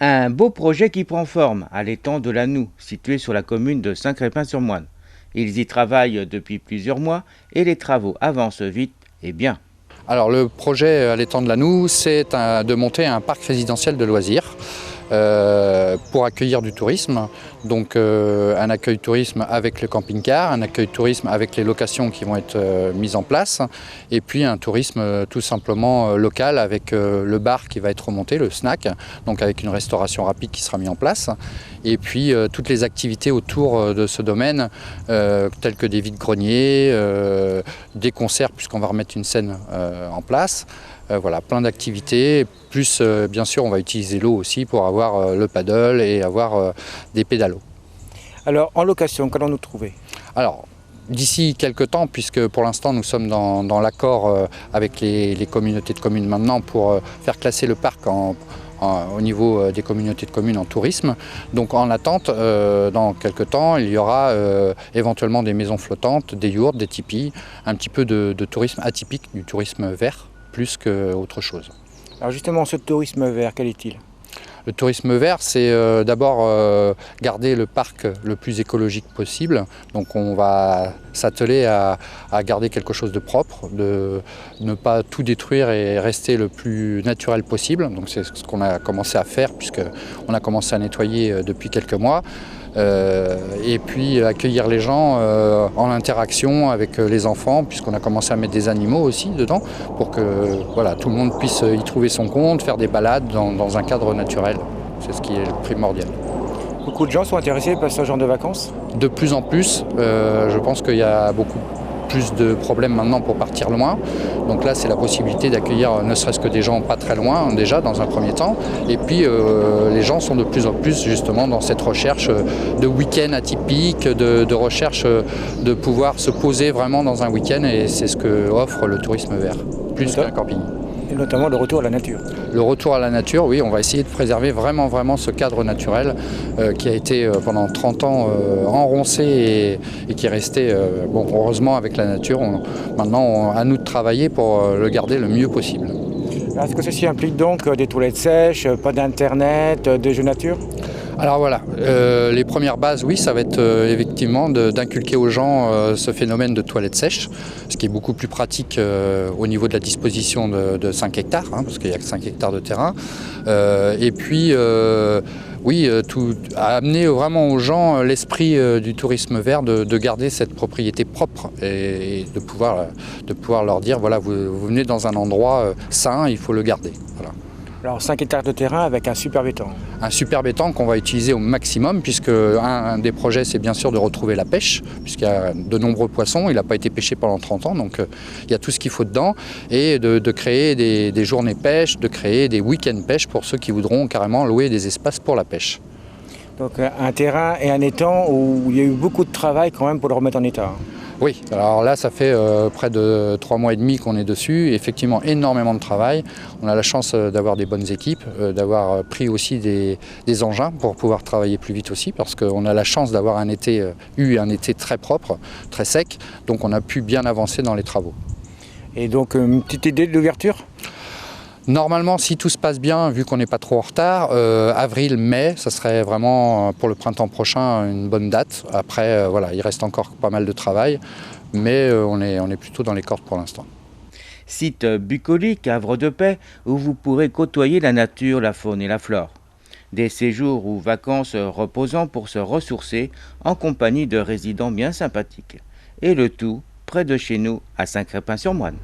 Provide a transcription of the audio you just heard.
Un beau projet qui prend forme à l'étang de la Noue, situé sur la commune de Saint-Crépin-sur-Moine. Ils y travaillent depuis plusieurs mois et les travaux avancent vite et bien. Alors le projet à l'étang de la Noue, c'est de monter un parc résidentiel de loisirs pour accueillir du tourisme. Donc un accueil tourisme avec le camping-car, un accueil tourisme avec les locations qui vont être mises en place, et puis un tourisme tout simplement local avec le bar qui va être remonté, le snack, donc avec une restauration rapide qui sera mise en place, et puis toutes les activités autour de ce domaine, telles que des vides-greniers, des concerts puisqu'on va remettre une scène en place. Voilà, plein d'activités, plus bien sûr on va utiliser l'eau aussi pour avoir le paddle et avoir des pédalos. Alors en location, qu'allons-nous trouver? Alors d'ici quelques temps, puisque pour l'instant nous sommes dans l'accord avec les communautés de communes maintenant pour faire classer le parc au niveau des communautés de communes en tourisme. Donc en attente, dans quelques temps, il y aura éventuellement des maisons flottantes, des yourtes, des tipis, un petit peu de tourisme atypique, du tourisme vert, plus qu'autre chose. Alors justement, ce tourisme vert, quel est-il? Le tourisme vert, c'est d'abord garder le parc le plus écologique possible. Donc on va s'atteler à garder quelque chose de propre, de ne pas tout détruire et rester le plus naturel possible. Donc c'est ce qu'on a commencé à faire puisqu'on a commencé à nettoyer depuis quelques mois. Et puis accueillir les gens en interaction avec les enfants, puisqu'on a commencé à mettre des animaux aussi dedans pour que voilà, tout le monde puisse y trouver son compte, faire des balades dans un cadre naturel. C'est ce qui est primordial. Beaucoup de gens sont intéressés par ce genre de vacances? De plus en plus, je pense qu'il y a beaucoup plus de problèmes maintenant pour partir loin. Donc là, c'est la possibilité d'accueillir ne serait-ce que des gens pas très loin déjà dans un premier temps. Et puis les gens sont de plus en plus justement dans cette recherche de week-end atypique, de recherche de pouvoir se poser vraiment dans un week-end, et c'est ce que offre le tourisme vert, plus qu'un camping. Et notamment le retour à la nature. Le retour à la nature, oui, on va essayer de préserver vraiment ce cadre naturel qui a été pendant 30 ans enroncé et qui est resté, bon, heureusement avec la nature. Maintenant, à nous de travailler pour le garder le mieux possible. Est-ce que ceci implique donc des toilettes sèches, pas d'internet, des jeux nature? Alors voilà, les premières bases, oui, ça va être effectivement d'inculquer aux gens ce phénomène de toilettes sèches, ce qui est beaucoup plus pratique au niveau de la disposition de 5 hectares, hein, parce qu'il y a que 5 hectares de terrain. Et puis, oui, amener vraiment aux gens l'esprit du tourisme vert, de garder cette propriété propre et de pouvoir leur dire, voilà, vous venez dans un endroit sain, il faut le garder. Voilà. Alors 5 hectares de terrain avec un superbe étang. Un superbe étang qu'on va utiliser au maximum, puisque un des projets, c'est bien sûr de retrouver la pêche, puisqu'il y a de nombreux poissons, il n'a pas été pêché pendant 30 ans, donc il y a tout ce qu'il faut dedans, et de créer des journées pêche, de créer des week-ends pêche pour ceux qui voudront carrément louer des espaces pour la pêche. Donc un terrain et un étang où il y a eu beaucoup de travail quand même pour le remettre en état. Oui, alors là ça fait près de 3 mois et demi qu'on est dessus, effectivement énormément de travail. On a la chance d'avoir des bonnes équipes, d'avoir pris aussi des engins pour pouvoir travailler plus vite aussi, parce qu'on a la chance d'avoir eu un été très propre, très sec, donc on a pu bien avancer dans les travaux. Et donc une petite idée de l'ouverture ? Normalement, si tout se passe bien, vu qu'on n'est pas trop en retard, avril, mai, ça serait vraiment pour le printemps prochain une bonne date. Après, voilà, il reste encore pas mal de travail, mais on est plutôt dans les cordes pour l'instant. Site bucolique, havre de paix, où vous pourrez côtoyer la nature, la faune et la flore. Des séjours ou vacances reposants pour se ressourcer en compagnie de résidents bien sympathiques. Et le tout près de chez nous, à Saint-Crépin-sur-Moine.